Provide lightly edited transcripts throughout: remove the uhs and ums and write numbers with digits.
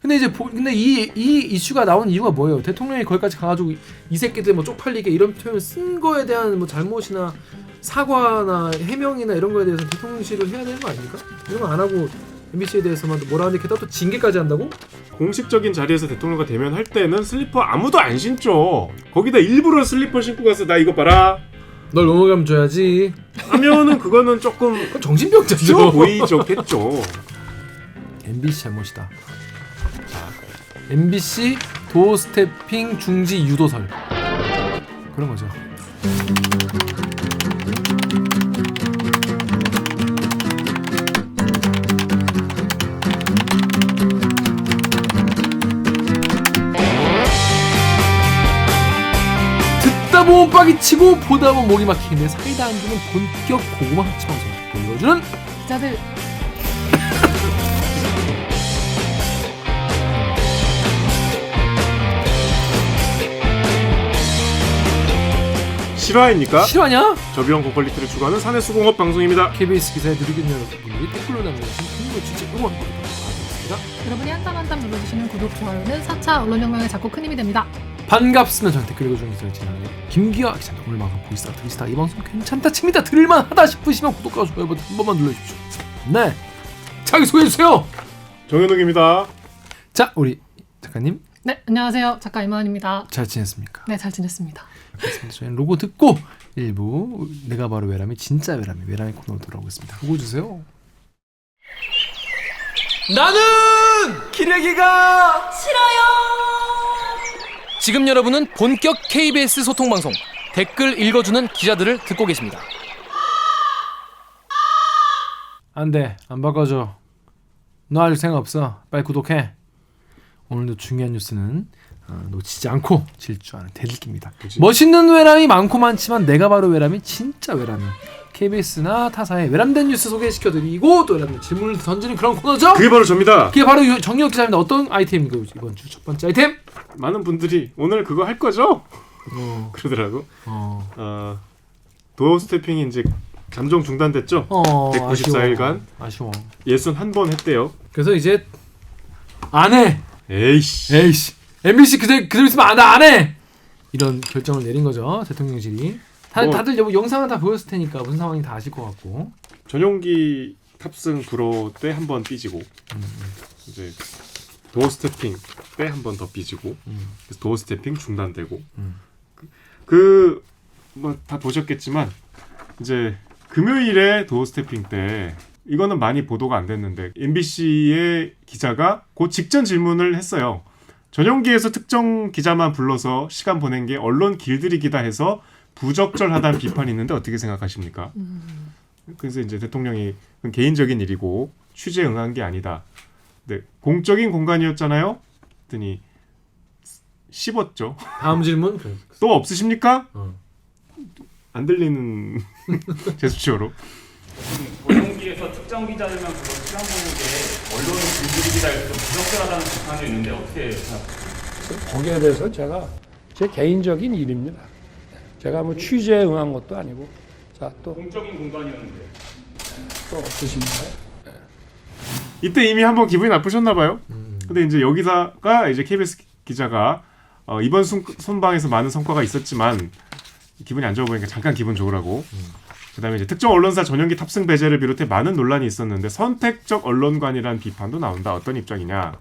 근데 이 이슈가 나온 이유가 뭐예요? 대통령이 거기까지 가가지고 이 새끼들 뭐 쪽팔리게 이런 표현 쓴 거에 대한 뭐 잘못이나 사과나 해명이나 이런 거에 대해서 대통령실을 해야 되는 거 아닙니까? 이런 거 안 하고 MBC에 대해서만 뭐라 하는데 게다가 또 징계까지 한다고? 공식적인 자리에서 대통령과 대면할 때는 슬리퍼 아무도 안 신죠. 거기다 일부러 슬리퍼 신고 가서 나 이거 봐라 널 넘어가면 줘야지 하면은 그거는 조금 정신병자죠. 쉬워 보이겠죠. MBC 잘못이다. 자, MBC 도어 스태핑 중지 유도설 그런 거죠. 듣다 보면 빡이 치고 보다 보면 목이 막히는데 사이다 안 주는 본격 고구마 합치 방송 읽어주는 기자들 실화입니까? 실화냐? 저비용 고퀄리티를 추구하는 사내수공업 방송입니다. KBS 기사에 누리겠는 여러분들이 댓글로 남겨주신 큰 진짜 응원합니다. 여러분이 한 땀 한 땀 눌러주시는 구독, 좋아요는 4차 언론혁명에 작고 큰 힘이 됩니다. 반갑습니다. 저는 댓글 읽어주는 기자를 진행하는 김기화 기자입니다. 오늘 방송 보이스타 트위스타 이 방송 괜찮다 칩니다. 들을만하다 싶으시면 구독과 좋아요 버튼 한 번만 눌러주십시오. 네, 자기소개해주세요. 정현욱입니다. 자, 우리 작가님 네, 안녕하세요. 작가 이만입니다. 잘 지냈습니까? 네, 잘 지냈습니다. 그렇습니다. 저희는 로고 듣고 일부 내가 바로 외람이 진짜 외람이 코너로 돌아오겠습니다. 로고 주세요. 나는 기레기가 싫어요. 지금 여러분은 본격 KBS 소통 방송 댓글 읽어주는 기자들을 듣고 계십니다. 안돼, 안 바꿔줘. 너 아직 생각 없어. 빨리 구독해. 오늘도 중요한 뉴스는 놓치지 않고 질주하는 대들기입니다. 멋있는 외람이 많고 많지만 내가 바로 외람이 진짜 외람이 KBS나 타사의 외람된 뉴스 소개시켜드리고 또 외람된 질문을 던지는 그런 코너죠. 그게 바로 접니다. 그게 바로 정혁 기자입니다. 어떤 아이템인가요? 이번 주 첫 번째 아이템. 많은 분들이 오늘 그거 할 거죠? 어. 그러더라고. 도어 스태핑이 이제 잠정 중단됐죠? 194일간 아쉬워. 61번 했대요. 그래서 이제 안 해. 에이씨. MBC 그대로 있으면 안 해. 이런 결정을 내린 거죠. 대통령실이. 다들 영상은 다 보였을 테니까 무슨 상황인지 다 아실 것 같고. 전용기 탑승 불허 때 한 번 삐지고 이제 도어 스태핑 때 한 번 더 삐지고 그래서 도어 스태핑 중단되고 그 뭐 다 보셨겠지만 이제 금요일에 도어 스태핑 때 이거는 많이 보도가 안 됐는데 MBC의 기자가 그 직전 질문을 했어요. 전용기에서 특정 기자만 불러서 시간 보낸 게 언론 길들이기다 해서 부적절하다는 비판이 있는데 어떻게 생각하십니까? 그래서 이제 대통령이 개인적인 일이고 취재에 응한 게 아니다. 네, 공적인 공간이었잖아요. 했더니 씹었죠. 다음 질문. 또 없으십니까? 안 들리는 제스처로. 전용기에서 특정 기자들만 불러 시간 보는 게 언론을 길들이기다 해서 부적절하다는 비판이 있는데 어떻게 생각하세요? 거기에 대해서 제가 제 개인적인 일입니다. 제가 뭐 취재에 응한 것도 아니고. 자, 또 공적인 공간이었는데. 또 없으십니까? 이때 이미 한번 기분이 나쁘셨나 봐요. 근데 이제 여기다가 이제 KBS 기자가 이번 순방에서 많은 성과가 있었지만 기분이 안 좋아 보니까 잠깐 기분 좋으라고. 그다음에 이제 특정 언론사 전용기 탑승 배제를 비롯해 많은 논란이 있었는데 선택적 언론관이라는 비판도 나온다. 어떤 입장이냐?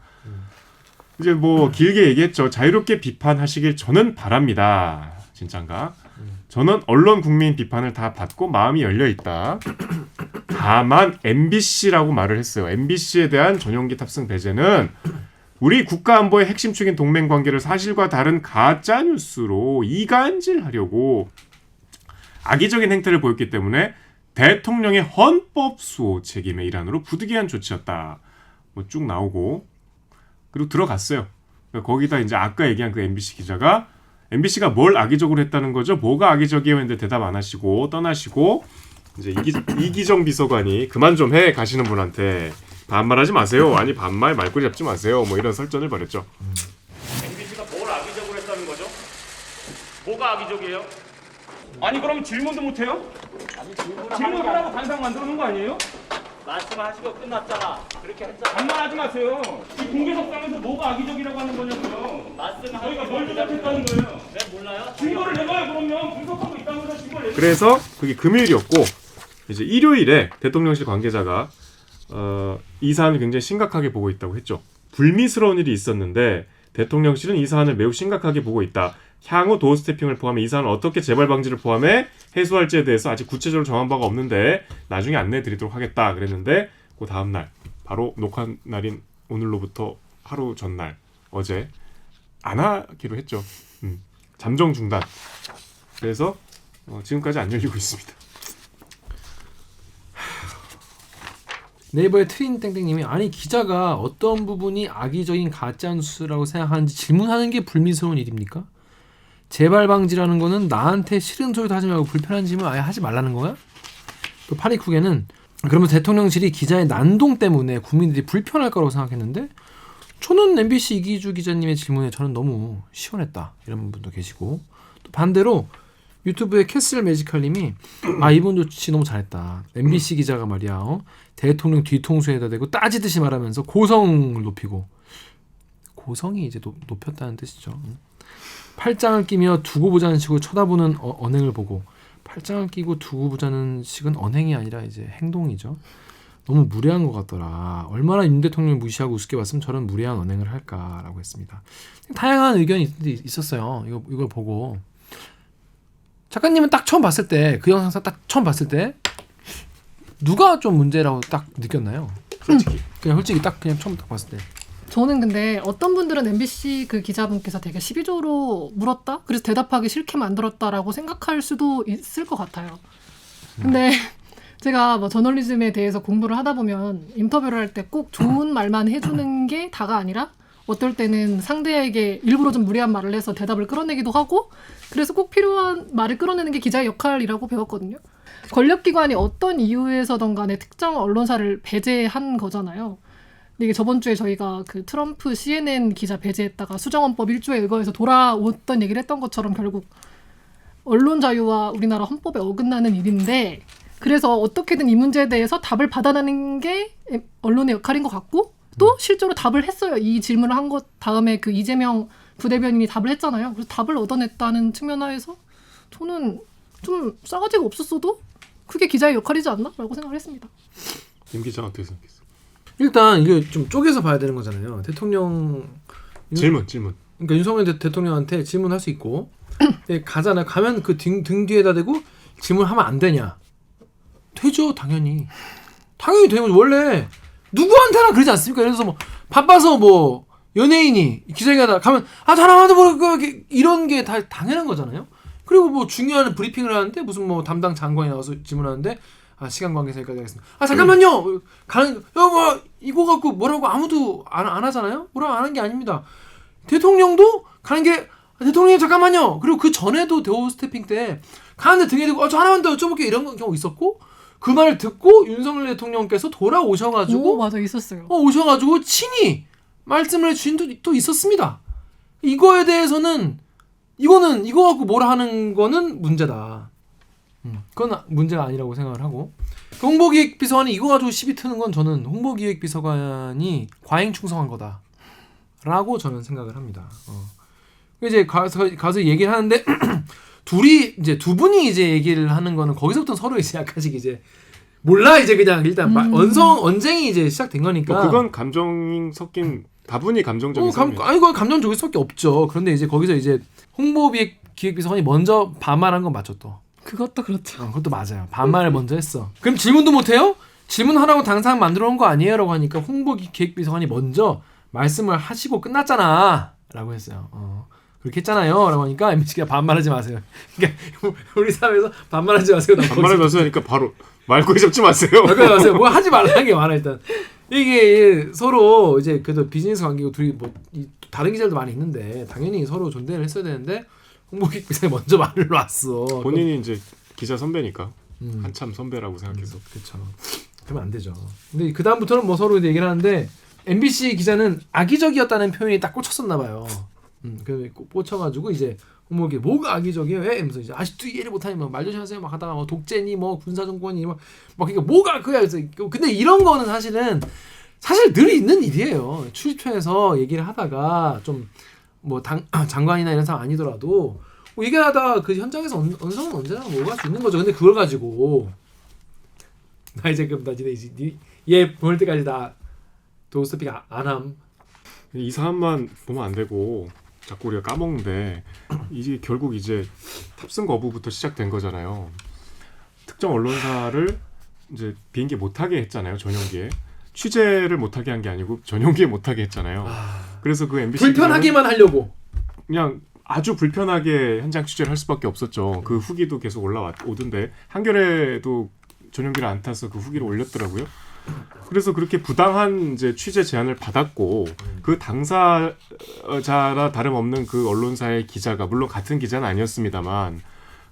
이제 뭐 길게 얘기했죠. 자유롭게 비판하시길 저는 바랍니다. 진짠가? 저는 언론 국민 비판을 다 받고 마음이 열려 있다. 다만 MBC라고 말을 했어요. MBC에 대한 전용기 탑승 배제는 우리 국가 안보의 핵심축인 동맹 관계를 사실과 다른 가짜 뉴스로 이간질하려고 악의적인 행태를 보였기 때문에 대통령의 헌법 수호 책임의 일환으로 부득이한 조치였다. 뭐 쭉 나오고 그리고 들어갔어요. 거기다 이제 아까 얘기한 그 MBC 기자가 MBC가 뭘 악의적으로 했다는 거죠? 뭐가 악의적이에요? 했는데 대답 안 하시고 떠나시고 이제 이기정 비서관이 그만 좀 해 가시는 분한테 반말하지 마세요. 아니 반말 말꼬리 잡지 마세요. 뭐 이런 설전을 벌였죠. MBC가 뭘 악의적으로 했다는 거죠? 뭐가 악의적이에요? 아니 그럼 질문도 못 해요? 질문하라고 단상 만들어 놓은 거 아니에요? 말씀하시고 끝났잖아. 그렇게 했잖아. 반말하지 마세요. 이 공개석상에서 뭐가 악의적이라고 하는 거냐고요. 말씀하시고 저희가 뭘 조작했다는 거예요. 네, 몰라요? 증거를 내봐요. 그러면 분석하고 있다는 거죠. 증거를 내봐요. 그래서 그게 금요일이었고 이제 일요일에 대통령실 관계자가 이 사안을 굉장히 심각하게 보고 있다고 했죠. 불미스러운 일이 있었는데 대통령실은 이 사안을 매우 심각하게 보고 있다. 향후 도어 스태핑을 포함해 이 사안을 어떻게 재발 방지를 포함해 해소할지에 대해서 아직 구체적으로 정한 바가 없는데 나중에 안내해 드리도록 하겠다 그랬는데 그 다음 날 바로 녹화 날인 오늘로부터 하루 전날 어제 안 하기로 했죠. 잠정 중단. 그래서 지금까지 안 열리고 있습니다. 네이버의 트윈땡땡님이 아니 기자가 어떤 부분이 악의적인 가짜뉴스라고 생각하는지 질문하는 게 불미스러운 일입니까? 재발 방지라는 거는 나한테 싫은 소리도 하지 말고 불편한 질문 아예 하지 말라는 거야? 또 파리쿡에는 그러면 대통령실이 기자의 난동 때문에 국민들이 불편할 거라고 생각했는데 저는 MBC 이기주 기자님의 질문에 저는 너무 시원했다 이런 분도 계시고 또 반대로 유튜브의 캐슬 매지컬님이 아 이분 조치 너무 잘했다. MBC 기자가 말이야 대통령 뒤통수에다 대고 따지듯이 말하면서 고성을 높이고 고성이 이제 높였다는 뜻이죠. 팔짱을 끼며 두고 보자는 식으로 쳐다보는 언행을 보고 팔짱을 끼고 두고 보자는 식은 언행이 아니라 이제 행동이죠. 너무 무례한 것 같더라. 얼마나 윤 대통령을 무시하고 우습게 봤으면 저런 무례한 언행을 할까라고 했습니다. 다양한 의견이 있었어요. 이걸 보고 작가님은 딱 처음 봤을 때 그 영상 딱 처음 봤을 때 누가 좀 문제라고 딱 느꼈나요? 솔직히 그냥 솔직히 딱 그냥 처음 딱 봤을 때 저는 근데 어떤 분들은 MBC 그 기자분께서 되게 시비조로 물었다? 그래서 대답하기 싫게 만들었다라고 생각할 수도 있을 것 같아요. 근데 제가 뭐 저널리즘에 대해서 공부를 하다 보면 인터뷰를 할 때 꼭 좋은 말만 해주는 게 다가 아니라 어떨 때는 상대에게 일부러 좀 무리한 말을 해서 대답을 끌어내기도 하고 그래서 꼭 필요한 말을 끌어내는 게 기자의 역할이라고 배웠거든요. 권력기관이 어떤 이유에서든 간에 특정 언론사를 배제한 거잖아요. 근데 이게 저번 주에 저희가 그 트럼프 CNN 기자 배제했다가 수정헌법 1조에 의거해서 돌아왔던 얘기를 했던 것처럼 결국 언론 자유와 우리나라 헌법에 어긋나는 일인데 그래서 어떻게든 이 문제에 대해서 답을 받아내는 게 언론의 역할인 것 같고 또 실제로 답을 했어요. 이 질문을 한 것 다음에 그 이재명 부대변인이 답을 했잖아요. 그래서 답을 얻어냈다는 측면에서 저는 좀 싸가지가 없었어도 그게 기자의 역할이지 않나? 라고 생각을 했습니다. 임 기자는 어떻게 생각했어요? 일단 이게 좀 쪼개서 봐야 되는 거잖아요. 대통령 질문. 그러니까 윤석열 대통령한테 질문할 수 있고 가잖아요. 가면 그 등 뒤에다 대고 질문하면 안 되냐? 되죠, 당연히 되는 거죠. 원래 누구한테나 그러지 않습니까? 예를 들어서 뭐 바빠서 뭐 연예인이 기자회견 가면 사람한테 뭐 이런 게 다 당연한 거잖아요. 그리고 뭐 중요한 브리핑을 하는데 무슨 뭐 담당 장관이 나와서 질문하는데 시간 관계상 여기까지 하겠습니다. 잠깐만요. 가는 뭐 이거 갖고 뭐라고 아무도 안 하잖아요. 뭐라고 안 하는 게 아닙니다. 대통령도 가는 게 대통령님 잠깐만요. 그리고 그 전에도 대호 스태핑 때 가는데 등에 대고 저 하나만 더 여쭤볼게요 이런 경우 있었고 그 말을 듣고 윤석열 대통령께서 돌아오셔가지고 맞아 있었어요. 오셔가지고 친히 말씀을 해주신 또 있었습니다. 이거에 대해서는 이거 갖고 뭐라 하는 거는 문제다. 그건 문제가 아니라고 생각을 하고 홍보기획비서관이 이거 가지고 시비 트는 건 저는 홍보기획비서관이 과잉충성한 거다라고 저는 생각을 합니다. 이제 가서 얘기를 하는데 두 분이 이제 얘기를 하는 거는 거기서부터 서로 이제 약간씩 이제 몰라 이제 그냥 일단 언쟁이 이제 시작된 거니까. 뭐 그건 감정 섞인 다분히 감정적인 싸움이에요. 이거 감정적일 수밖에 없죠. 그런데 이제 거기서 이제 홍보기획비서관이 먼저 반말한 건 맞죠 또. 그것도 그렇죠. 그것도 맞아요. 반말을 먼저 했어. 그럼 질문도 못 해요? 질문하라고 당상 만들어 놓은 거 아니에요라고 하니까 홍보기획비서관이 먼저 말씀을 하시고 끝났잖아라고 했어요. 그렇게 했잖아요. 라고 하니까 MBC가 반말하지 마세요. 그러니까 우리 사회에서 반말하지 마세요. 반말하지 마세요 하니까 바로 말꼬리 잡지 마세요. 말꼬리 마세요. 뭐 하지 말라는 게 많아 일단. 이게 서로 이제 그래도 비즈니스 관계고 둘이 뭐 다른 기자들도 많이 있는데 당연히 서로 존대를 했어야 되는데 홍보기획비서관이 먼저 말을 놨어. 본인이 이제 기자 선배니까 한참 선배라고 생각해서. 그렇죠. 그러면 안 되죠. 근데 그 다음부터는 뭐 서로 얘기를 하는데 MBC 기자는 악의적이었다는 표현이 딱 꽂혔었나 봐요. 그 꽂혀가지고 이제 뭐 이게 뭐가 악의적이에요? 왜? 이러면서 이제 아직도 이해를 못하니 말 조심하세요 막 하다가 뭐 독재니 뭐 군사정권이 막 그러니까 뭐가 그야 그래서 근데 이런 거는 사실 늘 있는 일이에요. 출입처에서 얘기를 하다가 좀 뭐 장관이나 이런 상황 아니더라도 뭐 얘기하다가 그 현장에서 언성은 언제나 뭐가 수 있는 거죠. 근데 그걸 가지고 나 이제 그럼 나 이제 얘 보낼 때까지 나 도스피크 안 함. 이 사안만 보면 안 되고 자꾸 우리가 까먹는데 이게 결국 이제 탑승 거부부터 시작된 거잖아요. 특정 언론사를 이제 비행기 못하게 했잖아요. 전용기에 취재를 못하게 한 게 아니고 전용기에 못하게 했잖아요. 그래서 그 MBC 불편하게만 하려고 그냥 아주 불편하게 현장 취재를 할 수밖에 없었죠. 그 후기도 계속 오던데 한겨레도 전용기를 안 타서 그 후기를 올렸더라고요. 그래서 그렇게 부당한 이제 취재 제안을 받았고 그 당사자라 다름없는 그 언론사의 기자가 물론 같은 기자는 아니었습니다만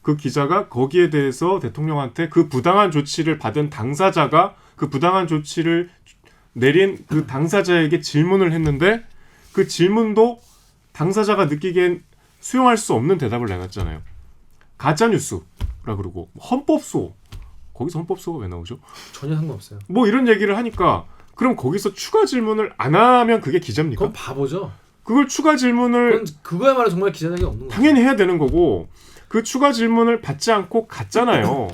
그 기자가 거기에 대해서 대통령한테 그 부당한 조치를 받은 당사자가 그 부당한 조치를 내린 그 당사자에게 질문을 했는데 그 질문도 당사자가 느끼기엔 수용할 수 없는 대답을 내놨잖아요. 가짜뉴스라 그러고 헌법소 거기서 헌법소가 왜 나오죠? 전혀 상관없어요. 뭐 이런 얘기를 하니까 그럼 거기서 추가 질문을 안 하면 그게 기자입니까? 그건 바보죠. 그걸 추가 질문을 그거야말로 정말 기자력이 없는 거예요. 당연히 해야 되는 거고 그 추가 질문을 받지 않고 갔잖아요.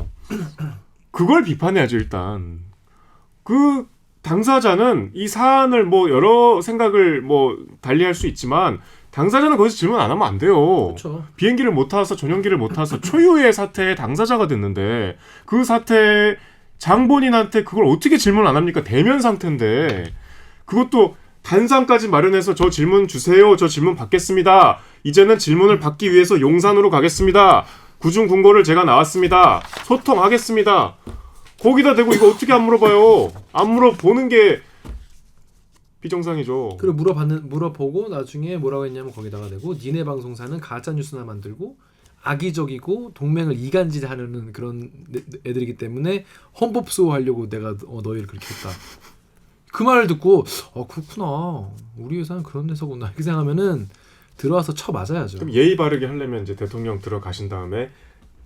그걸 비판해야죠 일단. 그 당사자는 이 사안을 뭐 여러 생각을 뭐 달리할 수 있지만 당사자는 거기서 질문 안 하면 안 돼요. 그렇죠. 비행기를 못 타서 전용기를 못 타서 초유의 사태의 당사자가 됐는데 그 사태 장본인한테 그걸 어떻게 질문 안 합니까? 대면 상태인데 그것도 단상까지 마련해서 저 질문 주세요. 저 질문 받겠습니다. 이제는 질문을 받기 위해서 용산으로 가겠습니다. 구중궁궐을 제가 나왔습니다. 소통하겠습니다. 거기다 대고 이거 어떻게 안 물어봐요? 안 물어보는 게 비정상이죠. 그리고 물어보고 나중에 뭐라고 했냐면 거기다가 대고 니네 방송사는 가짜 뉴스나 만들고 악의적이고 동맹을 이간질하려는 그런 애들이기 때문에 헌법소 하려고 내가 너희를 그렇게 했다. 그 말을 듣고 그렇구나. 우리 회사는 그런 데서구나. 이렇게 생각하면은 들어와서 쳐 맞아야죠. 그럼 예의 바르게 하려면 이제 대통령 들어가신 다음에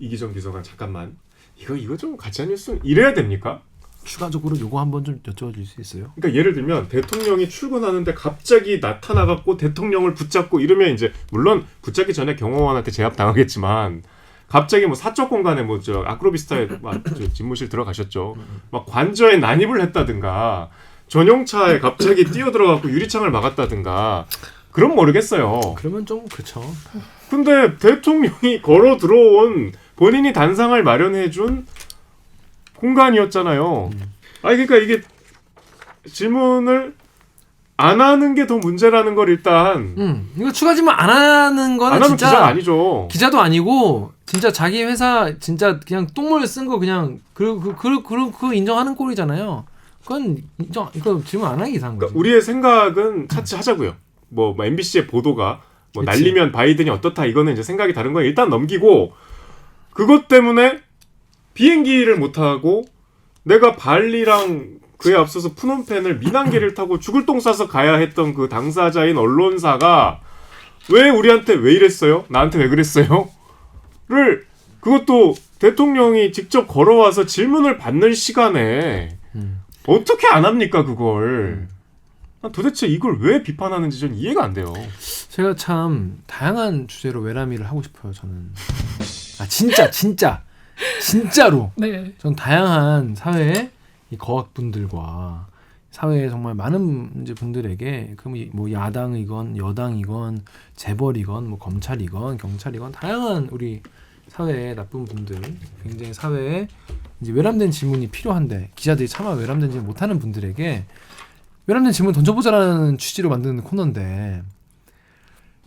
이기정 비서관 잠깐만 이거 좀 가짜 뉴스 이래야 됩니까? 추가적으로 요거 한번 좀 여쭤볼 수 있어요? 그러니까 예를 들면 대통령이 출근하는데 갑자기 나타나갖고 대통령을 붙잡고 이러면 이제 물론 붙잡기 전에 경호원한테 제압 당하겠지만 갑자기 뭐 사적 공간에 뭐 저 아크로비스타에 저 집무실 들어가셨죠. 막 관저에 난입을 했다든가 전용차에 갑자기 뛰어들어갖고 유리창을 막았다든가 그럼 모르겠어요. 그러면 좀 그렇죠. 근데 대통령이 걸어 들어온 본인이 단상을 마련해준 공간이었잖아요. 아니 그러니까 이게 질문을 안 하는 게 더 문제라는 걸 일단 이거 추가 질문 안 하는 거는 안 하면 진짜 기자가 아니죠. 기자도 아니고 진짜 자기 회사 진짜 그냥 똥물 쓴 거 그냥 그 인정하는 꼴이잖아요. 그건 이거 질문 안 하기 이상한 거지. 그러니까 우리의 생각은 차치하자고요. 뭐 MBC의 보도가 뭐 그치. 날리면 바이든이 어떻다 이거는 이제 생각이 다른 거예요. 일단 넘기고 그것 때문에 비행기를 못 타고 내가 발리랑 그에 앞서서 푸놈펜을 민항기를 타고 죽을 똥 싸서 가야 했던 그 당사자인 언론사가 왜 우리한테 왜 이랬어요? 나한테 왜 그랬어요? 를 그것도 대통령이 직접 걸어와서 질문을 받는 시간에 어떻게 안 합니까 그걸? 도대체 이걸 왜 비판하는지 전 이해가 안 돼요. 제가 참 다양한 주제로 외람위를 하고 싶어요. 저는 진짜로 네. 전 다양한 사회의 이 거학분들과 사회의 정말 많은 이제 분들에게 그 뭐 야당이건 여당이건 재벌이건 뭐 검찰이건 경찰이건 다양한 우리 사회의 나쁜 분들 굉장히 사회에 이제 외람된 질문이 필요한데 기자들이 차마 외람된 질문 못하는 분들에게 외람된 질문 던져보자라는 취지로 만드는 코너인데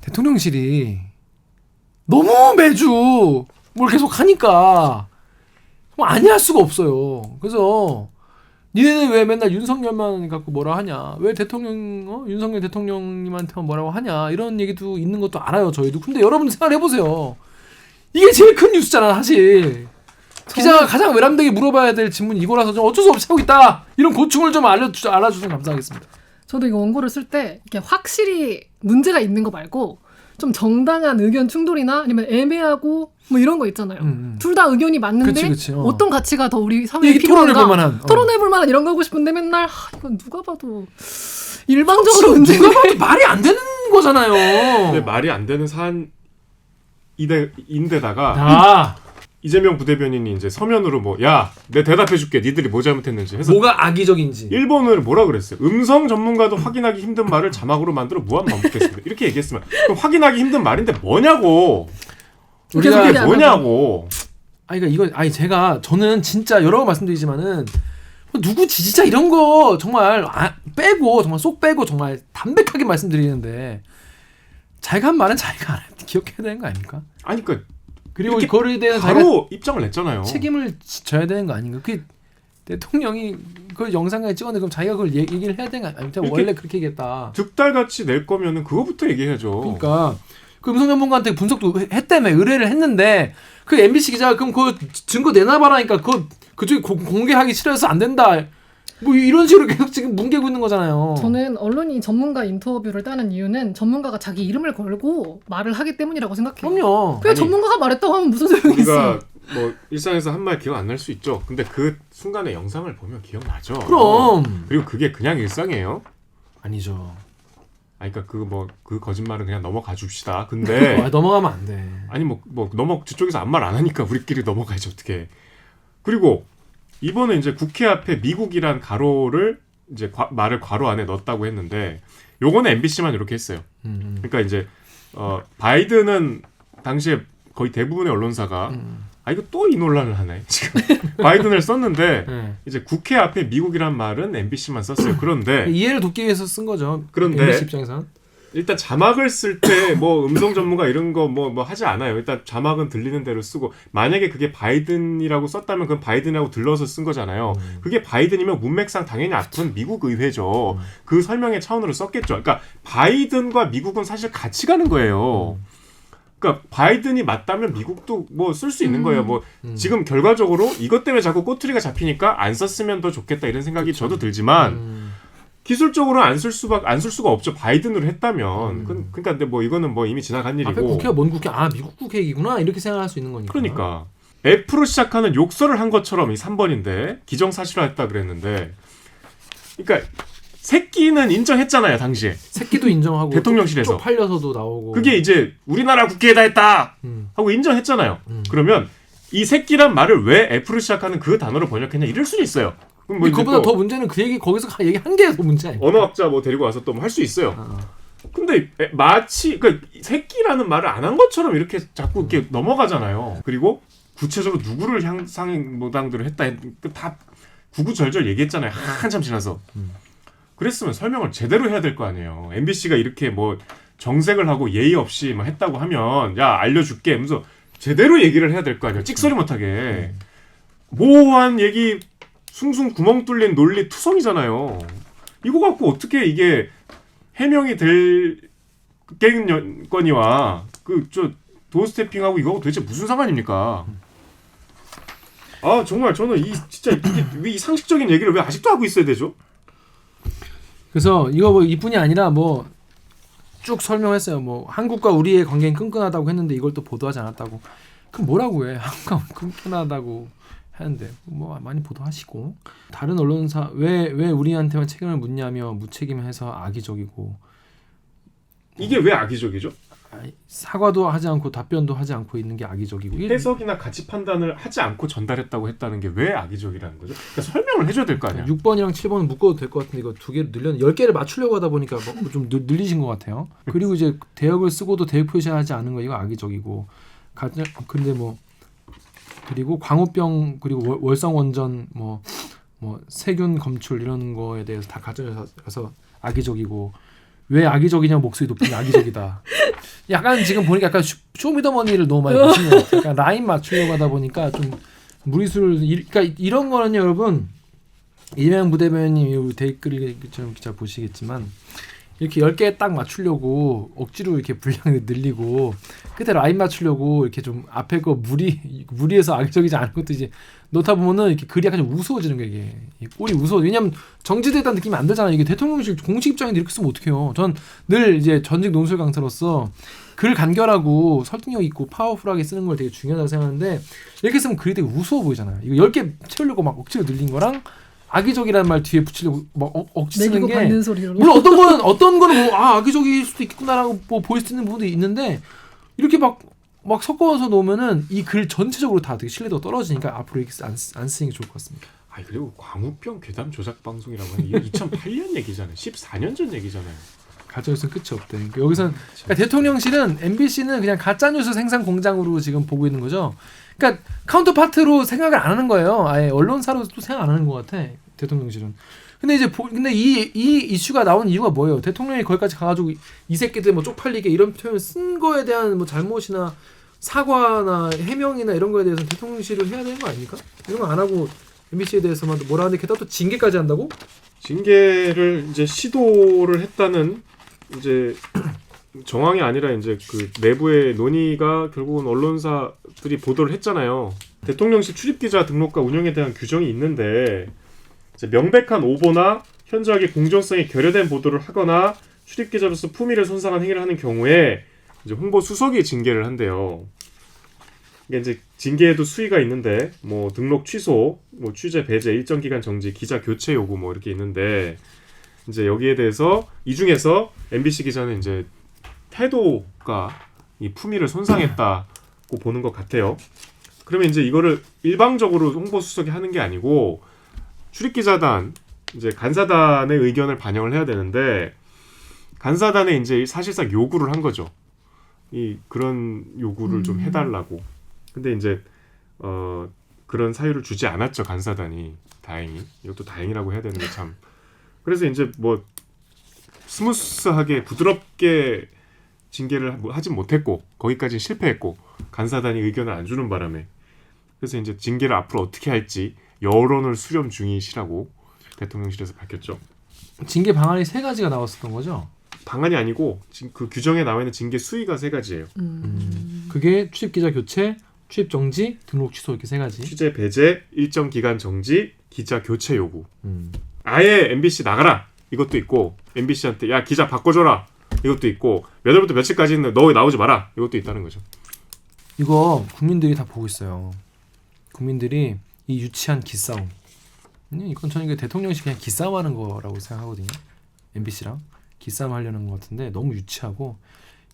대통령실이 너무 매주 뭘 계속 하니까 뭐 아니할 수가 없어요. 그래서 니네는 왜 맨날 윤석열만 갖고 뭐라 하냐? 왜 윤석열 대통령님한테만 뭐라고 하냐? 이런 얘기도 있는 것도 알아요, 저희도. 근데 여러분 생각해보세요. 이게 제일 큰 뉴스잖아, 사실. 기자가 가장 외람되게 물어봐야 될 질문이 이거라서 좀 어쩔 수 없이 하고 있다. 이런 고충을 좀 알아주시면 감사하겠습니다. 저도 이거 원고를 쓸 때 이렇게 확실히 문제가 있는 거 말고 좀 정당한 의견 충돌이나 아니면 애매하고 뭐 이런 거 있잖아요. 둘 다 의견이 맞는데 그치, 어떤 가치가 더 우리 사회에 이게 필요한가? 토론해볼 만한, 토론해볼 만한 이런 거 하고 싶은데 맨날 이건 누가 봐도 일방적으로 지금 문제가 누가 봐도 말이 안 되는 거잖아요. 근데 말이 안 되는 사안인데다가 아, 이재명 부대변인이 이제 서면으로 뭐 야, 내 대답해줄게. 니들이 뭐 잘못했는지 해서 뭐가 악의적인지. 일본을 뭐라 그랬어요? 음성 전문가도 확인하기 힘든 말을 자막으로 만들어 무한 반복했습니다. 이렇게 얘기했으면 그럼 확인하기 힘든 말인데 뭐냐고. 계속 그게 얘기 안 뭐냐고. 아니 그러니까 이건 아니 저는 진짜 여러 번 말씀드리지만은 누구 지지자 이런 거 정말 빼고 정말 쏙 빼고 정말 담백하게 말씀드리는데 자기가 한 말은 자기가 안 할 때 기억해야 되는 거 아닙니까? 아니 그러니까 그리고 이렇게 이거에 대해서 자기가 바로 입장을 냈잖아요. 책임을 져야 되는 거 아닌가? 그 대통령이 그걸 영상까지 찍었는데 그럼 자기가 그걸 얘기를 해야 되는 거 아닙니까? 이렇게 원래 그렇게 얘기했다. 득달같이 낼 거면은 그거부터 얘기해야죠. 그러니까 그 음성 전문가한테 분석도 했다며 의뢰를 했는데 그 MBC 기자가 그럼 그 증거 내놔봐라니까 그쪽이 공개하기 싫어서 안 된다. 뭐 이런 식으로 계속 지금 뭉개고 있는 거잖아요. 저는 언론이 전문가 인터뷰를 따는 이유는 전문가가 자기 이름을 걸고 말을 하기 때문이라고 생각해요. 그럼요. 그냥 아니, 전문가가 말했다고 하면 무슨 소용이 있어? 우리가 뭐 일상에서 한 말 기억 안 날 수 있죠. 근데 그 순간의 영상을 보면 기억나죠. 그럼 그리고 그게 그냥 일상이에요. 아니죠. 아니 그러니까 그 거짓말은 그냥 넘어가 줍시다. 근데 넘어가면 안 돼. 아니 저쪽에서 아무 말 안 하니까 우리끼리 넘어가야지 어떻게. 그리고 이번에 이제 국회 앞에 미국이란 가로를 이제 말을 괄호 안에 넣었다고 했는데 요거는 MBC만 이렇게 했어요. 그러니까 이제 바이든은 당시에 거의 대부분의 언론사가 이거 또 이 논란을 하네 지금 바이든을 썼는데 네. 이제 국회 앞에 미국이란 말은 MBC만 썼어요. 그런데 이해를 돕기 위해서 쓴 거죠. 그런데 MBC 입장에서는. 일단 자막을 쓸 때 뭐 음성 전문가 이런 거 뭐 하지 않아요. 일단 자막은 들리는 대로 쓰고 만약에 그게 바이든이라고 썼다면 그건 바이든이라고 들러서 쓴 거잖아요. 그게 바이든이면 문맥상 당연히 앞은 미국 의회죠. 그 설명의 차원으로 썼겠죠. 그러니까 바이든과 미국은 사실 같이 가는 거예요. 그러니까 바이든이 맞다면 미국도 뭐 쓸 수 있는 거예요. 뭐 지금 결과적으로 이것 때문에 자꾸 꼬투리가 잡히니까 안 썼으면 더 좋겠다 이런 생각이 저도 들지만 기술적으로 안 쓸 수가 없죠. 바이든으로 했다면. 그러니까 근데 뭐 이거는 뭐 이미 지나간 일이고. 앞에 국회가 뭔 국회? 미국 국회 얘기구나 이렇게 생각할 수 있는 거니까. 그러니까 F로 시작하는 욕설을 한 것처럼 이 3번인데 기정사실화했다 그랬는데, 그러니까 새끼는 인정했잖아요 당시에. 새끼도 인정하고 대통령실에서. 쪽팔려서도 나오고. 그게 이제 우리나라 국회에다 했다 하고 인정했잖아요. 그러면 이 새끼란 말을 왜 F로 시작하는 그 단어로 번역했냐 이럴 수는 있어요. 그럼 뭐 그보다 더 문제는 그 얘기 거기서 얘기한 게 더 문제 아니야? 언어학자 뭐 데리고 와서 또 뭐 할 수 있어요. 근데 마치 그러니까 새끼라는 말을 안 한 것처럼 이렇게 자꾸 이렇게 넘어가잖아요. 그리고 구체적으로 누구를 상행모당들을 했다 다 구구절절 얘기했잖아요. 한참 지나서. 그랬으면 설명을 제대로 해야 될 거 아니에요. MBC가 이렇게 뭐 정색을 하고 예의 없이 뭐 했다고 하면 야 알려줄게 하면서 제대로 얘기를 해야 될 거 아니에요. 찍소리 못하게. 모호한 얘기 숭숭 구멍 뚫린 논리 투성이잖아요. 이거 갖고 어떻게 이게 해명이 될 건이와 저 도어스태핑하고 이거 도대체 무슨 상관입니까? 정말 저는 이 상식적인 얘기를 왜 아직도 하고 있어야 되죠? 그래서 이거 뭐 이뿐이 아니라 뭐 쭉 설명했어요. 뭐 한국과 우리의 관계는 끈끈하다고 했는데 이걸 또 보도하지 않았다고. 그럼 뭐라고 해? 한국과 끈끈하다고 하는데 뭐 많이 보도하시고 다른 언론사 왜 우리한테만 책임을 묻냐며 무책임해서 악의적이고. 이게 왜 악의적이죠? 사과도 하지 않고 답변도 하지 않고 있는 게 악의적이고. 해석이나 가치 판단을 하지 않고 전달했다고 했다는 게 왜 악의적이라는 거죠? 그러니까 설명을 해줘야 될 거 아니야. 6번이랑 7번은 묶어도 될 것 같은데 이거 두 개를 10개를 맞추려고 하다 보니까 뭐 좀 늘리신 것 같아요. 그리고 이제 대역을 쓰고도 대역 표시하지 않은 거 이거 악의적이고. 근데 뭐 그리고 광우병 그리고 월성원전 뭐 세균 검출 이런 거에 대해서 다 가져서 악의적이고. 왜 악의적이냐 목소리 높은 게 악의적이다. 약간 지금 보니까 약간 쇼미더머니를 너무 많이 보시는 것 같아요. 그러니까 라인 맞추려고 하다 보니까 좀 무리수를 그러니까 이런 거는요 여러분 이재명 부대변인님 댓글 기자 보시겠지만 이렇게 10개 딱 맞추려고 억지로 이렇게 분량을 늘리고 끝에 라인 맞추려고 이렇게 좀 앞에 거 무리해서 악의적이지 않은 것도 이제 넣다 보면은 이렇게 글이 약간 좀 우스워지는 거예요. 이게 꼴이 우스워. 왜냐면 정지됐다는 느낌이 안 들잖아요. 이게 대통령실 공식 입장인데 이렇게 쓰면 어떡해요. 전 늘 이제 전직 논술 강사로서 글 간결하고 설득력 있고 파워풀하게 쓰는 걸 되게 중요하다고 생각하는데 이렇게 쓰면 글이 되게 우스워 보이잖아요. 이거 10개 채우려고 막 억지로 늘린 거랑 악의적이라는 말 뒤에 붙이려고 막 억지 쓰는 내기고 게 받는 소리로. 물론 어떤 거는 뭐 악의적일 수도 있겠구나라고 뭐 보일 수 있는 부분도 있는데 이렇게 막 섞어서 놓으면은 이 글 전체적으로 다 되게 신뢰도가 떨어지니까 앞으로 이렇게 안 쓰는 게 좋을 것 같습니다. 그리고 광우병 괴담 조작 방송이라고 하는 이게 2008년 얘기잖아요. 14년 전 얘기잖아요. 가짜뉴스는 끝이 없대. 그러니까 여기서는 그러니까 대통령실은 MBC는 그냥 가짜뉴스 생산 공장으로 지금 보고 있는 거죠. 그러니까 카운터파트로 생각을 안 하는 거예요. 아예 언론사로 또 생각 안 하는 것 같아. 대통령실은. 근데 이제 근데 이 이슈가 나온 이유가 뭐예요? 대통령이 거기까지 가가지고 이 새끼들 뭐 쪽팔리게 이런 표현을 쓴 거에 대한 뭐 잘못이나 사과나 해명이나 이런 거에 대해서 대통령실을 해야 되는 거 아닙니까? 이런 거 안 하고 MBC에 대해서만 뭐라 하는데 게다가 또 징계까지 한다고? 징계를 이제 시도를 했다는 이제 정황이 아니라 이제 그 내부의 논의가 결국은 언론사들이 보도를 했잖아요. 대통령실 출입기자 등록과 운영에 대한 규정이 있는데 이제 명백한 오보나 현저하게 공정성이 결여된 보도를 하거나 출입기자로서 품위를 손상한 행위를 하는 경우에 이제 홍보 수석이 징계를 한대요. 이게 이제 징계에도 수위가 있는데 뭐 등록 취소, 뭐 취재 배제, 일정 기간 정지, 기자 교체 요구 뭐 이렇게 있는데 이제 여기에 대해서 이 중에서 MBC 기자는 이제 태도가 이 품위를 손상했다고 보는 것 같아요. 그러면 이제 이거를 일방적으로 홍보 수석이 하는 게 아니고 출입기자단, 이제 간사단의 의견을 반영을 해야 되는데 간사단에 이제 사실상 요구를 한 거죠. 이 그런 요구를 좀 해달라고. 근데 이제 그런 사유를 주지 않았죠 간사단이. 다행히 이것도 다행이라고 해야 되는 게 참. 그래서 이제 뭐 스무스하게 부드럽게 징계를 하진 못했고 거기까지 실패했고 간사단이 의견을 안 주는 바람에 그래서 이제 징계를 앞으로 어떻게 할지 여론을 수렴 중이시라고 대통령실에서 밝혔죠. 징계 방안이 3가지가 나왔었던 거죠? 방안이 아니고 지금 그 규정에 나와 있는 징계 수위가 3가지예요. 그게 출입기자 교체, 출입 정지, 등록 취소 이렇게 3가지. 취재 배제, 일정 기간 정지, 기자 교체 요구. 아예 MBC 나가라 이것도 있고 MBC한테 야 기자 바꿔줘라 이것도 있고 몇 월부터 며칠까지는 너 나오지 마라 이것도 있다는 거죠. 이거 국민들이 다 보고 있어요. 국민들이 이 유치한 기싸움. 이건 저는 대통령실 그냥 기싸움하는 거라고 생각하거든요. MBC랑 기싸움 하려는 것 같은데 너무 유치하고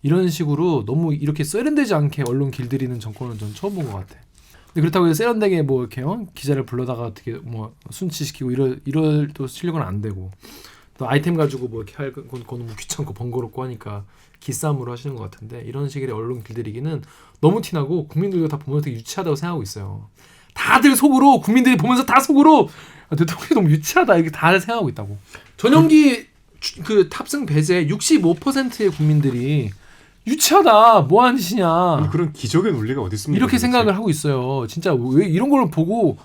이런 식으로 너무 이렇게 세련되지 않게 언론 길들이는 정권은 전 처음 본 것 같아. 근데 그렇다고 해서 세련되게 뭐 이렇게 기자를 불러다가 어떻게 뭐 순치시키고 이럴 또 실력은 안 되고 또 아이템 가지고 뭐 이렇게 할 건 너무 귀찮고 번거롭고 하니까 기싸움으로 하시는 것 같은데 이런 식의 언론 길들이기는 너무 티나고 국민들도 다 보면서 되게 유치하다고 생각하고 있어요. 다들 속으로 국민들이 보면서 다 속으로 대통령이 너무 유치하다 이렇게 다들 생각하고 있다고. 전용기 그 탑승 배제 65%의 국민들이 유치하다 뭐 하는 짓이냐 아니, 그런 기적의 논리가 어디 있습니까? 이렇게 생각을 하고 있어요. 진짜 왜 이런 걸 보고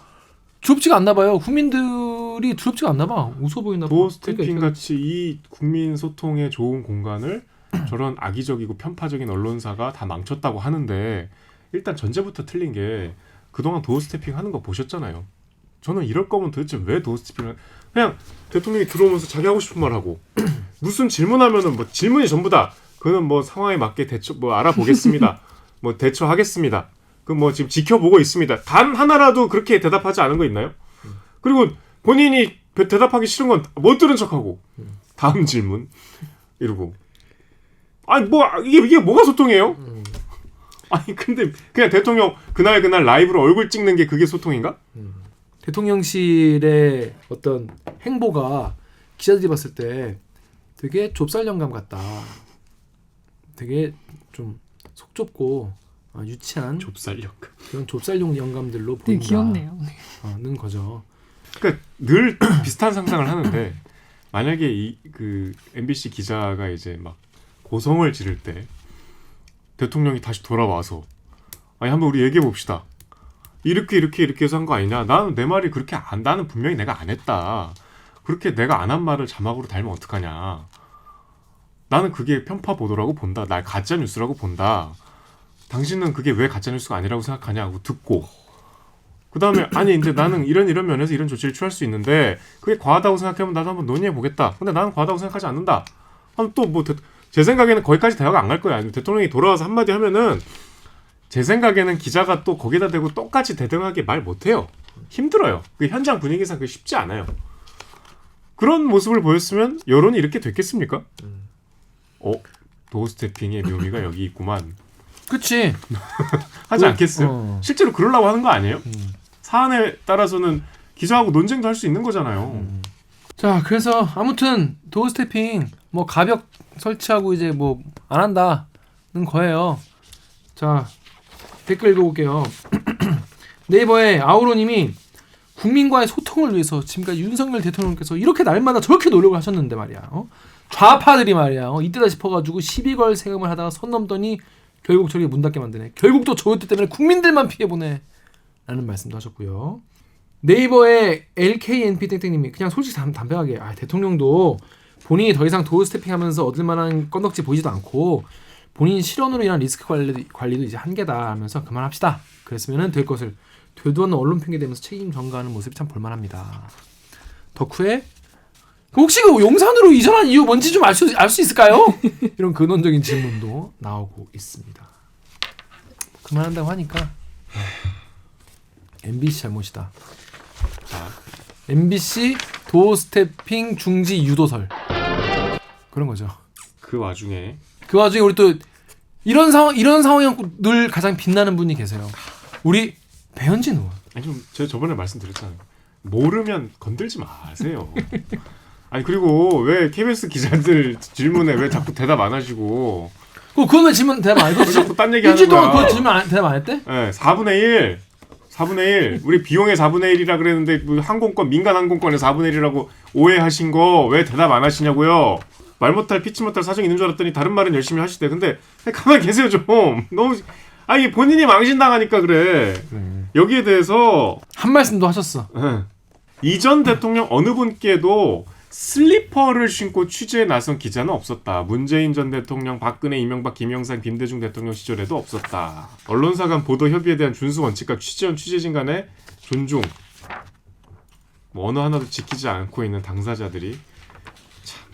두렵지가 않나 봐요. 국민들이 두렵지가 않나 봐. 웃어 보이나 봐. 도어스태핑 같이 이 국민 소통에 좋은 공간을 저런 악의적이고 편파적인 언론사가 다 망쳤다고 하는데 일단 전제부터 틀린 게 그동안 도어스태핑 하는 거 보셨잖아요. 저는 이럴 거면 도대체 왜 도어스태핑을 그냥 대통령이 들어오면서 자기 하고 싶은 말 하고 무슨 질문하면은 뭐 질문이 전부다. 그는 뭐 상황에 맞게 대처 뭐 알아보겠습니다. 뭐 대처하겠습니다. 그 뭐 지금 지켜보고 있습니다. 단 하나라도 그렇게 대답하지 않은 거 있나요? 그리고 본인이 대답하기 싫은 건 못 들은 척하고 다음 질문 이러고 아니 뭐 이게 뭐가 소통이에요? 아니 근데 그냥 대통령 그날 라이브로 얼굴 찍는 게 그게 소통인가? 대통령실의 어떤 행보가 기자들이 봤을 때 되게 좁쌀 영감 같다. 되게 좀 속 좁고 유치한 좁쌀 영감. 그런 좁쌀용 영감들로 되게 보인다. 귀엽네요. 는 거죠. 그러니까 늘 비슷한 상상을 하는데 만약에 그 MBC 기자가 이제 막 고성을 지를 때 대통령이 다시 돌아와서 아니 한번 우리 얘기해 봅시다. 이렇게 해서 한 거 아니냐? 나는 내 말이 그렇게 나는 분명히 내가 안 했다. 그렇게 내가 안 한 말을 자막으로 달면 어떡하냐? 나는 그게 편파 보도라고 본다. 날 가짜 뉴스라고 본다. 당신은 그게 왜 가짜 뉴스가 아니라고 생각하냐고 듣고 그 다음에 아니 이제 나는 이런 면에서 이런 조치를 취할 수 있는데 그게 과하다고 생각하면 나도 한번 논의해 보겠다. 근데 나는 과하다고 생각하지 않는다. 또 뭐 제 생각에는 거기까지 대화가 안 갈 거예요. 아니면 대통령이 돌아와서 한마디 하면은 제 생각에는 기자가 또 거기다 대고 똑같이 대등하게 말 못해요. 힘들어요. 그 현장 분위기상 그게 쉽지 않아요. 그런 모습을 보였으면 여론이 이렇게 됐겠습니까? 도어스태핑의 묘미가 여기 있구만. 그치. 하지 않겠어요? 실제로 그러려고 하는 거 아니에요? 사안에 따라서는 기자하고 논쟁도 할 수 있는 거잖아요. 자, 그래서 아무튼 도어스태핑 뭐 가벽 설치하고 이제 뭐 안 한다는 거예요. 자, 댓글 읽어볼게요. 네이버에 아우로님이 국민과의 소통을 위해서 지금까지 윤석열 대통령께서 이렇게 날마다 저렇게 노력을 하셨는데 말이야. 좌파들이 말이야. 이때다 싶어가지고 시비 걸 생각을 하다가 선 넘더니 결국 저렇게 문 닫게 만드네. 결국 또 저것 때문에 국민들만 피해보네. 라는 말씀도 하셨고요. 네이버에 LKNP땡땡님이 그냥 솔직히 담백하게 대통령도 본인이 더 이상 도어스태핑하면서 얻을 만한 건덕지 보이지도 않고 본인 실언으로 인한 리스크 관리도 이제 한계다 하면서 그만합시다. 그랬으면 될 것을 되도 않는 언론 핑계 대면서 책임 전가하는 모습이 참 볼만합니다. 덕후에 혹시 그 용산으로 이전한 이유 뭔지 좀 알 수 있을까요? 이런 근원적인 질문도 나오고 있습니다. 그만한다고 하니까 MBC 잘못이다. MBC 도어스태핑 중지 유도설 그런 거죠. 그 와중에 우리 또 이런 상황이 늘 가장 빛나는 분이 계세요. 우리 배현진 의원. 아니 좀 제가 저번에 말씀드렸잖아요. 모르면 건들지 마세요. 아니 그리고 왜 KBS 기자들 질문에 왜 자꾸 대답 안 하시고 그건 왜 질문 대답 안 했어? 자꾸 딴 얘기 하는 일주일 동안 거야. 그 질문 대답 안 했대? 네, 4분의 1 우리 비용의 4분의 1이라 그랬는데 뭐 항공권 민간 항공권의 4분의 1이라고 오해하신 거 왜 대답 안 하시냐고요. 말 못할 피치 못할 사정이 있는 줄 알았더니 다른 말은 열심히 하시대. 근데 가만히 계세요 좀. 너무 아니 본인이 망신당하니까 그래. 여기에 대해서 한 말씀도 하셨어. 이전 대통령 어느 분께도 슬리퍼를 신고 취재에 나선 기자는 없었다. 문재인 전 대통령, 박근혜, 이명박, 김영삼, 김대중 대통령 시절에도 없었다. 언론사 간 보도 협의에 대한 준수 원칙과 취재원, 취재진 간의 존중 뭐 어느 하나도 지키지 않고 있는 당사자들이 참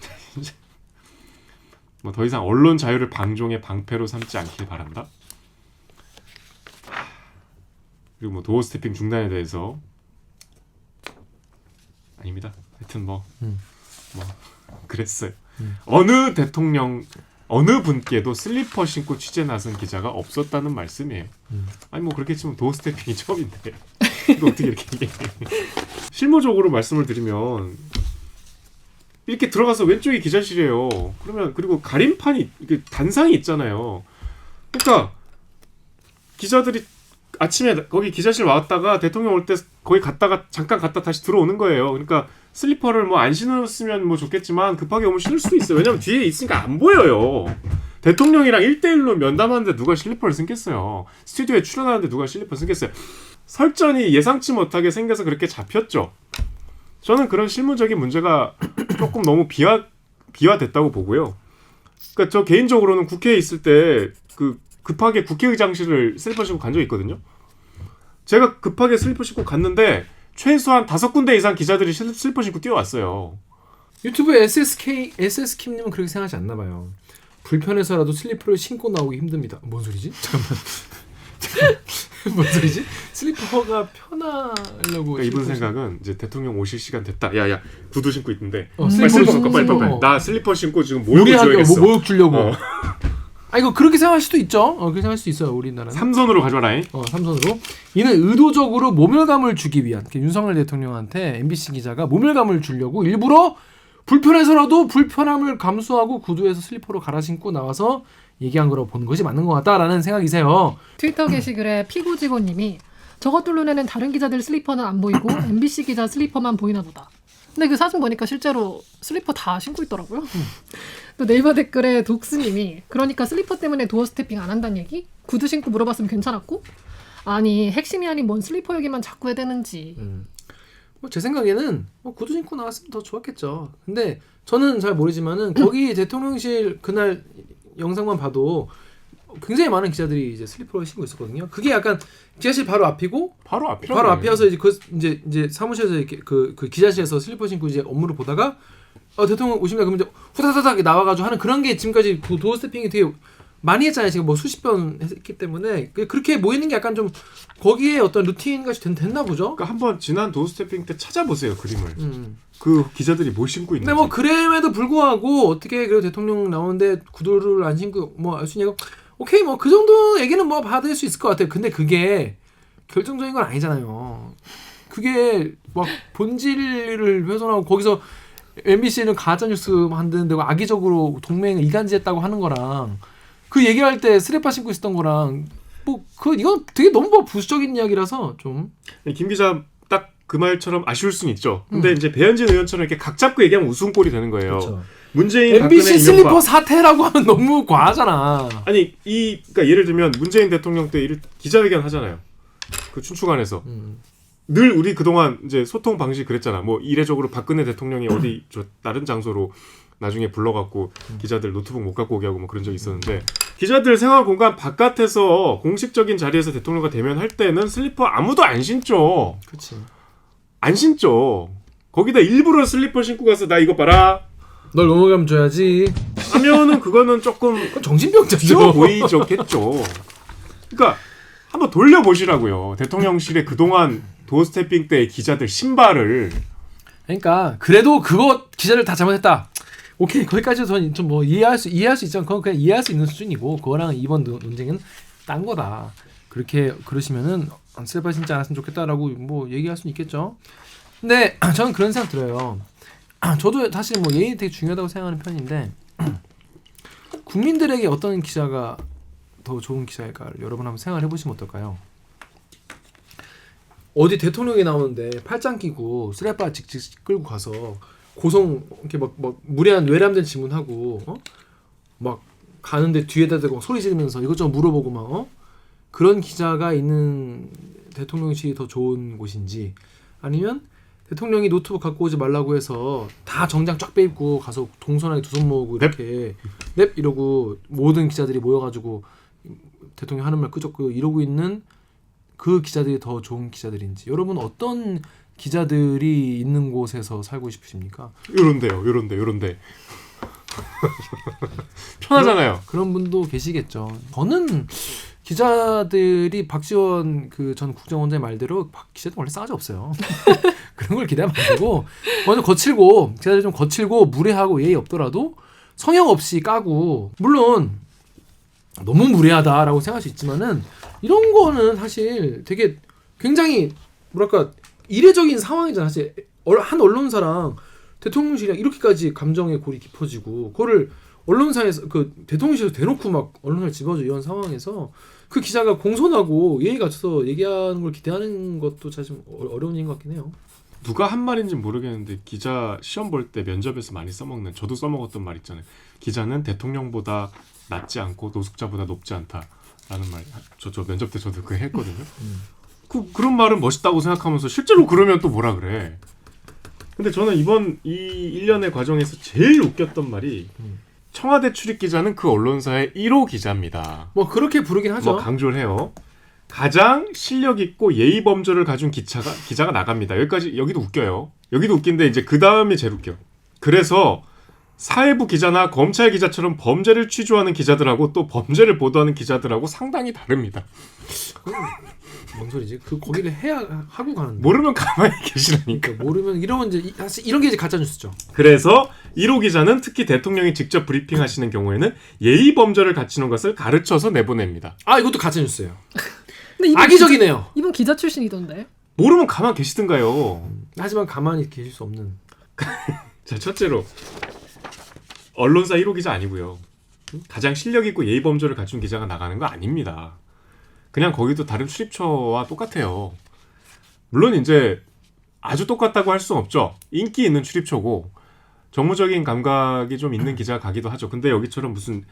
뭐 더 이상 언론 자유를 방종의 방패로 삼지 않길 바란다. 그리고 뭐 도어 스태핑 중단에 대해서 아닙니다. 하여튼 뭐 그랬어요. 어느 대통령 어느 분께도 슬리퍼 신고 취재 나선 기자가 없었다는 말씀이에요. 아니 뭐 그렇게 치면 도어 스태핑이 처음인데 이거 어떻게 이렇게 얘기해. 실무적으로 말씀을 드리면 이렇게 들어가서 왼쪽이 기자실이에요. 그러면 그리고 가림판이 이게 단상이 있잖아요. 그러니까 기자들이 아침에 거기 기자실 왔다가 대통령 올 때 거기 갔다가 잠깐 갔다 다시 들어오는 거예요. 그러니까 슬리퍼를 뭐 안 신었으면 뭐 좋겠지만 급하게 오면 신을 수도 있어요. 왜냐면 뒤에 있으니까 안 보여요. 대통령이랑 1대1로 면담하는데 누가 슬리퍼를 신겠어요. 스튜디오에 출연하는데 누가 슬리퍼를 신겠어요. 설전이 예상치 못하게 생겨서 그렇게 잡혔죠. 저는 그런 실무적인 문제가 조금 너무 비화됐다고 보고요. 그러니까 저 개인적으로는 국회에 있을 때 그 급하게 국회의장실을 슬리퍼 신고 간 적이 있거든요. 제가 급하게 슬리퍼 신고 갔는데 최소한 5군데 이상 기자들이 슬리퍼 신고 뛰어왔어요. 유튜브에 SS킴님은 그렇게 생각하지 않나 봐요. 불편해서라도 슬리퍼를 신고 나오기 힘듭니다. 뭔 소리지? 잠깐만. 뭔 소리지? 슬리퍼가 편하려고. 그러니까 이분 생각은 이제 대통령 오실 시간 됐다. 야야 구두 신고 있는데. 슬리퍼 슬리퍼 신고. 빨리. 나 슬리퍼 신고 지금 모욕을 줘야겠어. 모욕 주려고. 이거 그렇게 생각할 수도 있죠. 그렇게 생각할 수 있어요. 우리나라는. 삼선으로 가져와라잉. 삼선으로. 이는 의도적으로 모멸감을 주기 위한 윤석열 대통령한테 MBC 기자가 모멸감을 주려고 일부러 불편해서라도 불편함을 감수하고 구두에서 슬리퍼로 갈아 신고 나와서 얘기한 거라고 보는 것이 맞는 것 같다라는 생각이세요. 트위터 게시글에 피고 직원님이 저것들 눈에는 다른 기자들 슬리퍼는 안 보이고 MBC 기자 슬리퍼만 보이나 보다. 근데 그 사진 보니까 실제로 슬리퍼 다 신고 있더라고요. 또 네이버 댓글에 독스님이 그러니까 슬리퍼 때문에 도어 스태핑 안 한다는 얘기? 구두 신고 물어봤으면 괜찮았고? 아니 핵심이 아닌 뭔 슬리퍼 얘기만 자꾸 해대는지. 제 생각에는 구두 신고 나왔으면 더 좋았겠죠. 근데 저는 잘 모르지만은 거기 대통령실 그날 영상만 봐도 굉장히 많은 기자들이 이제 슬리퍼를 신고 있었거든요. 그게 약간 기자실 바로 앞이고 바로 앞이어서 이제 사무실에서 이렇게 그 기자실에서 슬리퍼 신고 이제 업무를 보다가 대통령 오십니다. 그러면 이제 후다다닥 나와가지고 하는 그런 게 지금까지 도어 스태핑이 되게 많이 했잖아요. 지금 뭐 수십 번 했기 때문에 그렇게 모이는 게 약간 좀 거기에 어떤 루틴 같이 됐나 보죠. 그러니까 한번 지난 도어 스태핑 때 찾아보세요 그림을. 그 기자들이 뭘 신고 있는지. 근데 뭐 그램에도 불구하고 어떻게 그래도 대통령 나오는데 구두를 안 신고 뭐 알 수 있냐고. 오케이 뭐 그 정도 얘기는 뭐 받을 수 있을 것 같아요. 근데 그게 결정적인 건 아니잖아요. 그게 막 본질을 훼손하고 거기서 MBC는 가짜뉴스 만드는 데 악의적으로 동맹을 이간질했다고 하는 거랑 그 얘기할 때 스레파 신고 있었던 거랑 뭐 이건 되게 너무 뭐 부수적인 이야기라서 좀 김 기자 딱 그 말처럼 아쉬울 수는 있죠. 근데 이제 배현진 의원처럼 이렇게 각 잡고 얘기하면 웃음꼴이 되는 거예요. 그렇죠. 문재인 MBC 박근혜 슬리퍼 이명박. 사태라고 하면 너무 과하잖아. 아니 그러니까 예를 들면 문재인 대통령 때 기자회견 하잖아요. 그 춘추관에서 늘 우리 그동안 이제 소통 방식 그랬잖아. 뭐 이례적으로 박근혜 대통령이 어디 다른 장소로 나중에 불러갖고 기자들 노트북 못 갖고 오게 하고 뭐 그런 적이 있었는데 기자들 생활 공간 바깥에서 공식적인 자리에서 대통령과 대면할 때는 슬리퍼 아무도 안 신죠. 그렇지. 안 신죠. 거기다 일부러 슬리퍼 신고 가서 나 이거 봐라 널 넘어가면 줘야지. 하면은 그거는 조금 정신병자죠. 쉬워 보이겠죠. 그러니까 한번 돌려보시라고요. 대통령실에 그동안 도어 스태핑 때 기자들 신발을. 그러니까 그래도 그거 기자들 다 잘못했다. 오케이 거기까지 저는 좀 뭐 이해할 수 있지만 그건 그냥 이해할 수 있는 수준이고 그거랑 이번 논쟁은 딴 거다. 그렇게 그러시면은 슬리퍼 신지 않았으면 좋겠다라고 뭐 얘기할 수는 있겠죠. 근데 저는 그런 생각 들어요. 저도 사실 뭐 예의 되게 중요하다고 생각하는 편인데 국민들에게 어떤 기자가 더 좋은 기자일까를 여러분 한번 생각해 보시면 어떨까요? 어디 대통령이 나오는데 팔짱 끼고 쓰레빠 직직 끌고 가서 고성 이렇게 막 무례한 외람된 질문하고 막 가는데 뒤에다 대고 소리 지르면서 이것저것 물어보고 막 그런 기자가 있는 대통령실이 더 좋은 곳인지 아니면 대통령이 노트북 갖고 오지 말라고 해서 다 정장 쫙 빼입고 가서 동선하게 두 손 모으고 이렇게 넵 이러고 모든 기자들이 모여가지고 대통령 하는 말 끄적고 이러고 있는 그 기자들이 더 좋은 기자들인지 여러분 어떤 기자들이 있는 곳에서 살고 싶으십니까? 요런데 편하잖아요. 그런 분도 계시겠죠. 저는 기자들이 박지원 그 전 국정원장의 말대로 기자들 원래 싸가지 없어요. 그런 걸 기대하면 안 되고 먼저 거칠고 기자들 좀 거칠고 무례하고 예의 없더라도 성형 없이 까고 물론 너무 무례하다라고 생각할 수 있지만은 이런 거는 사실 되게 굉장히 뭐랄까 이례적인 상황이잖아. 사실 한 언론사랑 대통령실이랑 이렇게까지 감정의 골이 깊어지고 그거를 언론사에서 그 대통령실에서 대놓고 막 언론사를 집어줘 이런 상황에서 그 기자가 공손하고 예의 갖춰서 얘기하는 걸 기대하는 것도 사실 어려운 일인 것 같긴 해요. 누가 한 말인지 모르겠는데 기자 시험 볼 때 면접에서 많이 써먹는 저도 써먹었던 말 있잖아요. 기자는 대통령보다 낮지 않고 노숙자보다 높지 않다라는 말. 저 면접 때 저도 그거 했거든요. 그런 말은 멋있다고 생각하면서 실제로 그러면 또 뭐라 그래. 근데 저는 이번 이 1년의 과정에서 제일 웃겼던 말이 청와대 출입 기자는 그 언론사의 1호 기자입니다. 뭐 그렇게 부르긴 하죠. 뭐 강조를 해요. 가장 실력 있고 예의 범절을 가진 기자가 나갑니다. 여기도 웃겨요. 여기도 웃긴데 이제 그 다음이 제일 웃겨. 그래서 사회부 기자나 검찰 기자처럼 범죄를 취조하는 기자들하고 또 범죄를 보도하는 기자들하고 상당히 다릅니다. 뭔 소리지? 거기를 해야 하고 가는데. 모르면 가만히 계시라니까. 그러니까 모르면 이러면 이제 사실 이런 게 이제 가짜 뉴스죠. 그래서 1호 기자는 특히 대통령이 직접 브리핑하시는 경우에는 예의 범절을 갖추는 것을 가르쳐서 내보냅니다. 아 이것도 가짜 뉴스예요. 근데 이분 악의적이네요. 이분 기자 출신이던데. 모르면 가만 계시든가요. 하지만 가만히 계실 수 없는. 자, 첫째로 언론사 1호 기자 아니고요. 가장 실력 있고 예의 범절을 갖춘 기자가 나가는 거 아닙니다. 그냥 거기도 다른 출입처와 똑같아요. 물론 이제 아주 똑같다고 할 수는 없죠. 인기 있는 출입처고 정무적인 감각이 좀 있는 기자가 가기도 하죠. 근데 여기처럼 무슨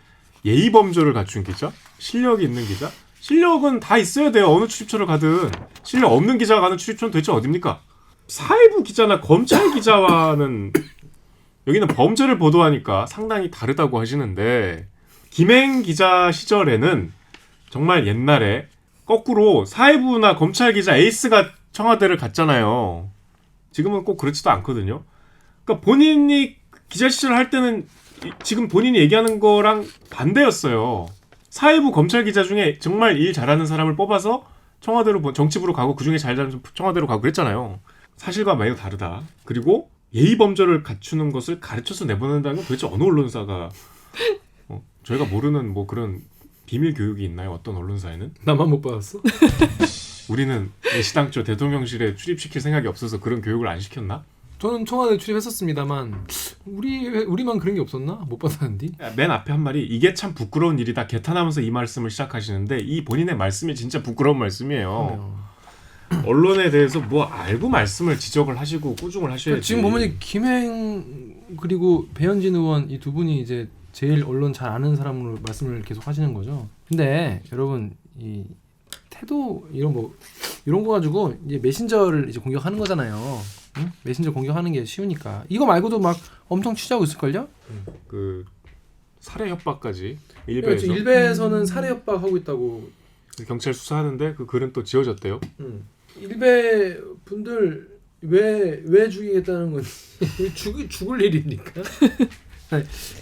예의 범절을 갖춘 기자? 실력이 있는 기자? 실력은 다 있어야 돼요. 어느 출입처를 가든. 실력 없는 기자가 가는 출입처는 도대체 어딥니까? 사회부 기자나 검찰 기자와는 여기는 범죄를 보도하니까 상당히 다르다고 하시는데 김행 기자 시절에는 정말 옛날에 거꾸로 사회부나 검찰 기자 에이스가 청와대를 갔잖아요. 지금은 꼭 그렇지도 않거든요. 그러니까 본인이 기자 시절 할 때는 지금 본인이 얘기하는 거랑 반대였어요. 사회부 검찰 기자 중에 정말 일 잘하는 사람을 뽑아서 청와대로 정치부로 가고 그중에 잘 자는 청와대로 가고 그랬잖아요. 사실과 매우 다르다. 그리고 예의 범절을 갖추는 것을 가르쳐서 내보낸다는 건 도대체 어느 언론사가 저희가 모르는 뭐 그런 비밀 교육이 있나요? 어떤 언론사에는? 나만 못 받았어? 우리는 시당초 대통령실에 출입시킬 생각이 없어서 그런 교육을 안 시켰나? 저는 청와대 출입했었습니다만 우리만 그런 게 없었나? 못 받았는데. 맨 앞에 한 말이 이게 참 부끄러운 일이다 개탄하면서 이 말씀을 시작하시는데 이 본인의 말씀이 진짜 부끄러운 말씀이에요. 언론에 대해서 뭐 알고 말씀을 지적을 하시고 꾸중을 하셔야지. 지금 보면 김행 그리고 배현진 의원 이 두 분이 이제 제일 언론 잘 아는 사람으로 말씀을 계속 하시는 거죠. 근데 여러분 이 태도 이런 거 가지고 이제 메신저를 이제 공격하는 거잖아요. 응? 메신저 공격하는 게 쉬우니까 이거 말고도 막 엄청 취재하고 있을걸요? 그 살해 협박까지 그렇죠. 일베에서 일베에서는 살해 협박하고 있다고 경찰 수사하는데 그 글은 또 지워졌대요. 일베 분들 왜 죽이겠다는 건 죽을 일이니까.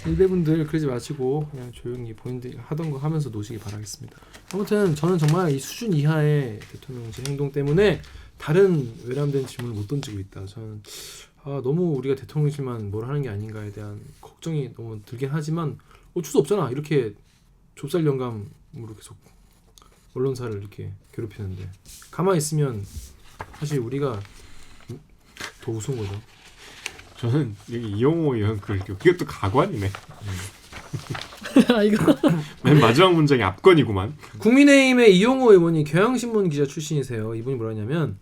일베 분들 그러지 마시고 그냥 조용히 본인들이 하던 거 하면서 노시기 바라겠습니다. 아무튼 저는 정말 이 수준 이하의 대통령실 행동 때문에 다른 외람된 질문을 못 던지고 있다. 저는 너무 우리가 대통령실만 뭘 하는 게 아닌가에 대한 걱정이 너무 들긴 하지만 어쩔 수 없잖아. 이렇게 좁쌀 영감으로 계속 언론사를 이렇게 괴롭히는데 가만히 있으면 사실 우리가 더 우스운 거죠. 저는 여기 이용호 의원 글 그게 또 가관이네. 이거 맨 마지막 문장이 압권이구만. 국민의힘의 이용호 의원이 경향신문 기자 출신이세요. 이분이 뭐라냐면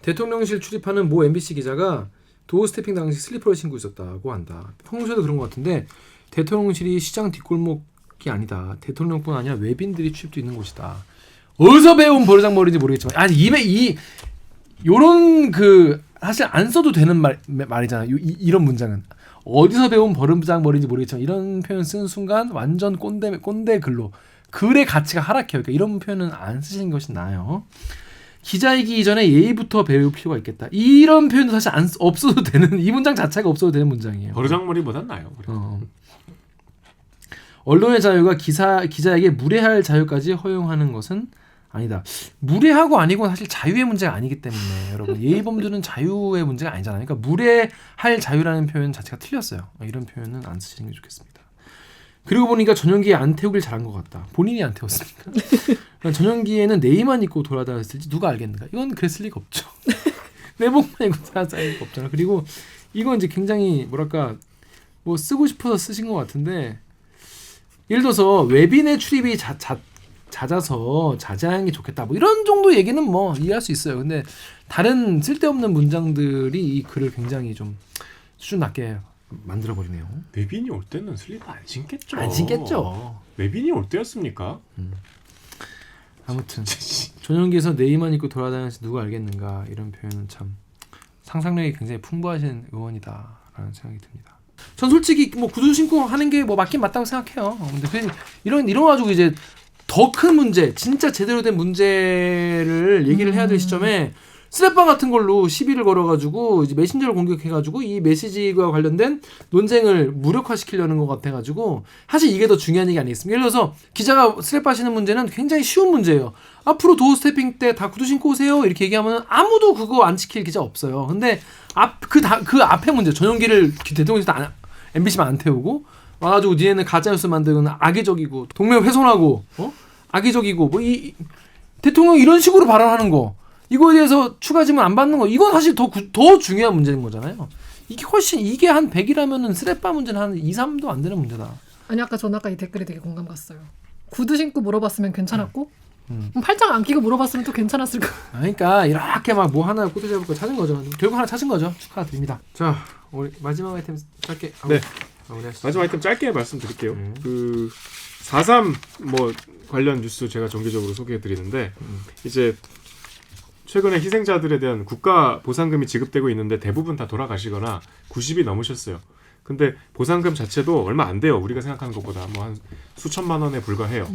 대통령실 출입하는 모 MBC 기자가 도어 스태핑 당시 슬리퍼를 신고 있었다고 한다. 평소에도 그런 것 같은데 대통령실이 시장 뒷골목이 아니다. 대통령뿐 아니라 외빈들이 출입도 있는 곳이다. 어디서 배운 버르장머리인지 모르겠지만 아니 요런 사실 안 써도 되는 말이잖아. 이런 문장은 어디서 배운 버르장머리인지 모르겠지만 이런 표현 쓰는 순간 완전 꼰대 글로 글의 가치가 하락해요. 그러니까 이런 표현은 안 쓰시는 것이 나아요. 기자이기 이전에 예의부터 배울 필요가 있겠다. 이런 표현도 사실 없어도 되는 이 문장 자체가 없어도 되는 문장이에요. 버르장머리보단 나아요. 언론의 자유가 기자에게 무례할 자유까지 허용하는 것은 아니다. 무례하고 아니고 사실 자유의 문제가 아니기 때문에 여러분 예의범들은 자유의 문제가 아니잖아요. 그러니까 무례할 자유라는 표현 자체가 틀렸어요. 이런 표현은 안 쓰시는 게 좋겠습니다. 그리고 보니까 전용기에 안 태우길 잘한 것 같다. 본인이 안 태웠으니까. 전용기에는 네이만 입고 돌아다녔을지 누가 알겠는가. 이건 그랬을 리가 없죠. 내복만 입고 돌아다닐 리가 없잖아. 그리고 이건 이제 굉장히 뭐랄까 뭐 쓰고 싶어서 쓰신 것 같은데 예를 들어서 외빈의 출입이 잦아서 자제하는 게 좋겠다. 뭐 이런 정도 얘기는 뭐 이해할 수 있어요. 근데 다른 쓸데없는 문장들이 이 글을 굉장히 좀 수준 낮게 만들어버리네요. 외빈이 올 때는 슬리퍼 안 신겠죠. 안 신겠죠. 외빈이 올 때였습니까? 아무튼 전용기에서 네이만 입고 돌아다니면서 누가 알겠는가 이런 표현은 참 상상력이 굉장히 풍부하신 의원이다라는 생각이 듭니다. 전 솔직히 뭐 구두 신고 하는 게 뭐 맞긴 맞다고 생각해요. 근데 이런 가지고 이제 더 큰 문제, 진짜 제대로 된 문제를 얘기를 해야 될 시점에 스랩바 같은 걸로 시비를 걸어가지고 이제 메신저를 공격해가지고 이 메시지와 관련된 논쟁을 무력화시키려는 것 같아가지고 사실 이게 더 중요한 얘기 아니겠습니까? 예를 들어서 기자가 스랩 하시는 문제는 굉장히 쉬운 문제예요. 앞으로 도어 스태핑 때 다 구두 신고 오세요 이렇게 얘기하면 아무도 그거 안 지킬 기자 없어요. 근데 그 앞에 문제 전용기를 대통령실도 MBC만 안 태우고 와가지고 니네는 가짜뉴스 만들고 악의적이고 동맹 훼손하고 악의적이고 뭐 이 대통령 이런 식으로 발언하는 거 이거에 대해서 추가 질문 안 받는 거 이건 사실 더 중요한 문제인 거잖아요. 이게 한 100이라면은 스레빠 문제는 한 2, 3도 안 되는 문제다. 아니 저는 아까 이 댓글이 되게 공감 갔어요. 구두 신고 물어봤으면 괜찮았고 팔짱 안 끼고 물어봤으면 또 괜찮았을 거. 그러니까 이렇게 막 뭐 하나 꼬투리 잡을 거 찾은 거죠. 결국 하나 찾은 거죠. 축하드립니다. 자, 우리 마지막 아이템 짧게. 네. 마지막 아이템 짧게 말씀드릴게요. 그 4.3 뭐 관련 뉴스 제가 정기적으로 소개해드리는데 이제 최근에 희생자들에 대한 국가 보상금이 지급되고 있는데 대부분 다 돌아가시거나 90이 넘으셨어요. 근데 보상금 자체도 얼마 안 돼요. 우리가 생각하는 것보다 뭐 한 수천만 원에 불과해요.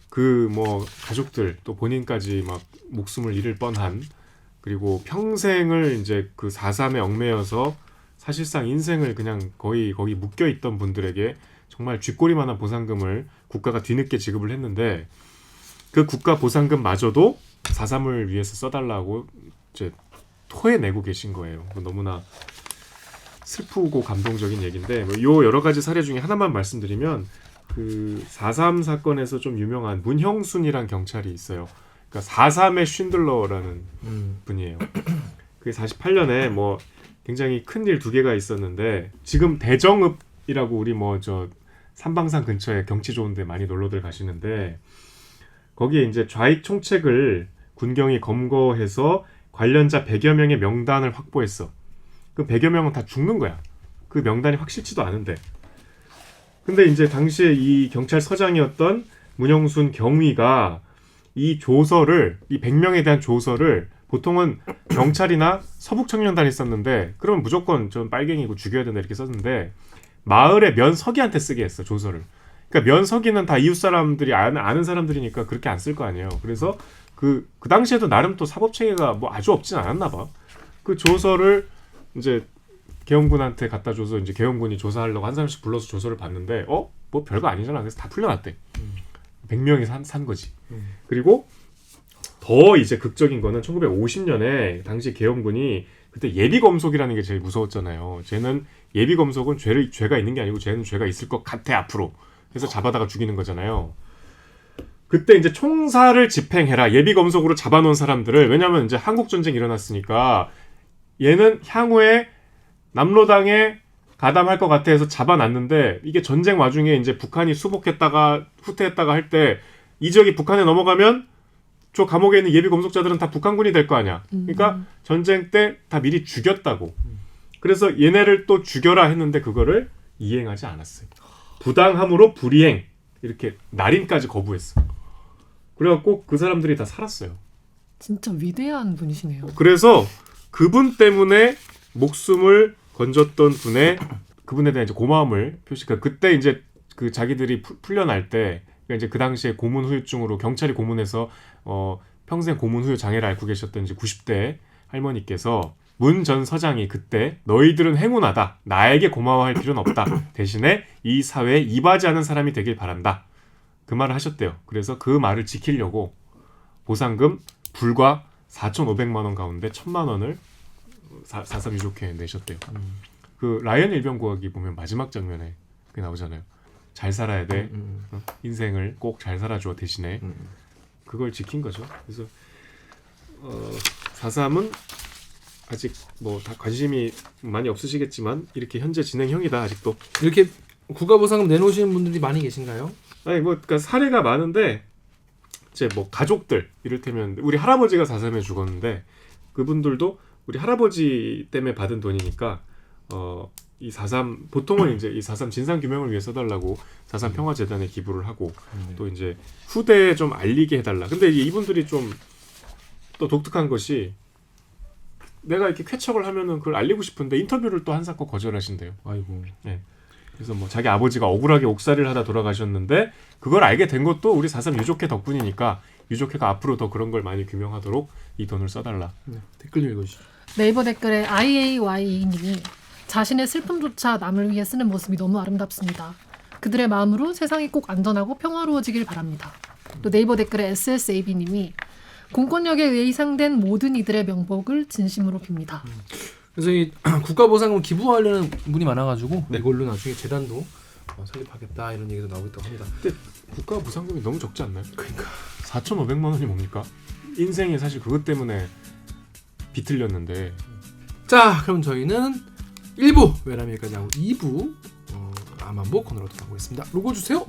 그 뭐 가족들 또 본인까지 막 목숨을 잃을 뻔한 그리고 평생을 이제 그 4.3에 얽매여서 사실상 인생을 그냥 거의 거기 묶여 있던 분들에게 정말 쥐꼬리만한 보상금을 국가가 뒤늦게 지급을 했는데 그 국가 보상금마저도 4.3을 위해서 써달라고 이제 토해내고 계신 거예요. 너무나 슬프고 감동적인 얘기인데 요 여러 가지 사례 중에 하나만 말씀드리면 그 4.3 사건에서 좀 유명한 문형순이란 경찰이 있어요. 그러니까 4.3의 쉰들러라는 분이에요. 그게 48년에 뭐 굉장히 큰일 2개가 있었는데 지금 대정읍이라고 우리 뭐 저 삼방산 근처에 경치 좋은데 많이 놀러들 가시는데 거기에 이제 좌익 총책을 군경이 검거해서 관련자 100여 명의 명단을 확보했어. 그 100여 명은 다 죽는 거야. 그 명단이 확실치도 않은데. 근데 이제 당시에 이 경찰서장이었던 문영순 경위가 이 조서를 이 100명에 대한 조서를 보통은 경찰이나 서북청년단이 썼는데 그러면 무조건 전 빨갱이고 죽여야 된다 이렇게 썼는데 마을의 면서기한테 쓰게 했어 조서를. 그러니까 면서기는 다 이웃 사람들이 아는 사람들이니까 그렇게 안 쓸 거 아니에요. 그래서 그 당시에도 나름 또 사법 체계가 뭐 아주 없진 않았나 봐. 그 조서를 이제 계엄군한테 갖다 줘서 이제 계엄군이 조사하려고 한 사람씩 불러서 조서를 봤는데 뭐 별거 아니잖아. 그래서 다 풀려났대. 100명이 산 거지. 그리고 더 이제 극적인 거는 1950년에 당시 계엄군이 그때 예비검속이라는 게 제일 무서웠잖아요. 쟤는 예비검속은 죄가 있는 게 아니고 쟤는 죄가 있을 것 같아 앞으로. 그래서 잡아다가 죽이는 거잖아요. 그때 이제 총사를 집행해라. 예비검속으로 잡아놓은 사람들을. 왜냐하면 이제 한국전쟁이 일어났으니까 얘는 향후에 남로당에 가담할 것 같아 해서 잡아놨는데 이게 전쟁 와중에 이제 북한이 수복했다가 후퇴했다가 할 때 이 지역이 북한에 넘어가면 저 감옥에 있는 예비 검속자들은 다 북한군이 될 거 아니야. 그러니까 전쟁 때 다 미리 죽였다고. 그래서 얘네를 또 죽여라 했는데 그거를 이행하지 않았어요. 부당함으로 불이행 이렇게 날인까지 거부했어. 그래갖고 그 사람들이 다 살았어요. 진짜 위대한 분이시네요. 그래서 그분 때문에 목숨을 건졌던 그분에 대한 이제 고마움을 표시가 그때 이제 그 자기들이 풀려날 때 그러니까 이제 그 당시에 고문 후유증으로 경찰이 고문해서 평생 고문 후유 장애를 앓고 계셨던 이제 90대 할머니께서 문 전 서장이 그때 너희들은 행운하다. 나에게 고마워할 필요는 없다. 대신에 이 사회에 이바지하는 사람이 되길 바란다. 그 말을 하셨대요. 그래서 그 말을 지키려고 보상금 불과 4,500만 원 가운데 1,000만 원을 4.3 유족회에 내셨대요. 그 라이언 일병구하기 보면 마지막 장면에 그게 나오잖아요. 잘 살아야 돼. 인생을 꼭 잘 살아줘 대신에. 그걸 지킨 거죠. 그래서 4.3은 아직 뭐 다 관심이 많이 없으시겠지만 이렇게 현재 진행형이다 아직도. 이렇게 국가보상금 내놓으시는 분들이 많이 계신가요? 아니 뭐 그러니까 사례가 많은데 이제 뭐 가족들 이를테면 우리 할아버지가 4.3에 죽었는데 그분들도 우리 할아버지 때문에 받은 돈이니까 이 4.3 보통은 이제 이 4.3 진상 규명을 위해 써달라고 4.3 평화재단에 기부를 하고 또 이제 후대에 좀 알리게 해달라. 근데 이분들이 좀 또 독특한 것이 내가 이렇게 쾌척을 하면은 그걸 알리고 싶은데 인터뷰를 또 한사코 거절하신대요. 아이고. 네. 그래서 뭐 자기 아버지가 억울하게 옥살이를 하다 돌아가셨는데 그걸 알게 된 것도 우리 4.3 유족회 덕분이니까 유족회가 앞으로 더 그런 걸 많이 규명하도록 이 돈을 써달라. 네, 댓글 읽으시죠. 네이버 댓글에 IAY님이 자신의 슬픔조차 남을 위해 쓰는 모습이 너무 아름답습니다. 그들의 마음으로 세상이 꼭 안전하고 평화로워지길 바랍니다. 또 네이버 댓글에 SSAB님이 공권력에 의해 희생된 모든 이들의 명복을 진심으로 빕니다. 그래서 이 국가보상금 기부하려는 분이 많아가지고 이걸로 나중에 재단도 설립하겠다 이런 얘기도 나오고 있다고 합니다. 근데 국가 보상금이 너무 적지 않나요? 그러니까 4,500만 원이 뭡니까? 인생이 사실 그것 때문에 비틀렸는데. 자, 그럼 저희는 1부 외람일까지 하고 2부 아만보 코너로 돌아오겠습니다. 로고 주세요.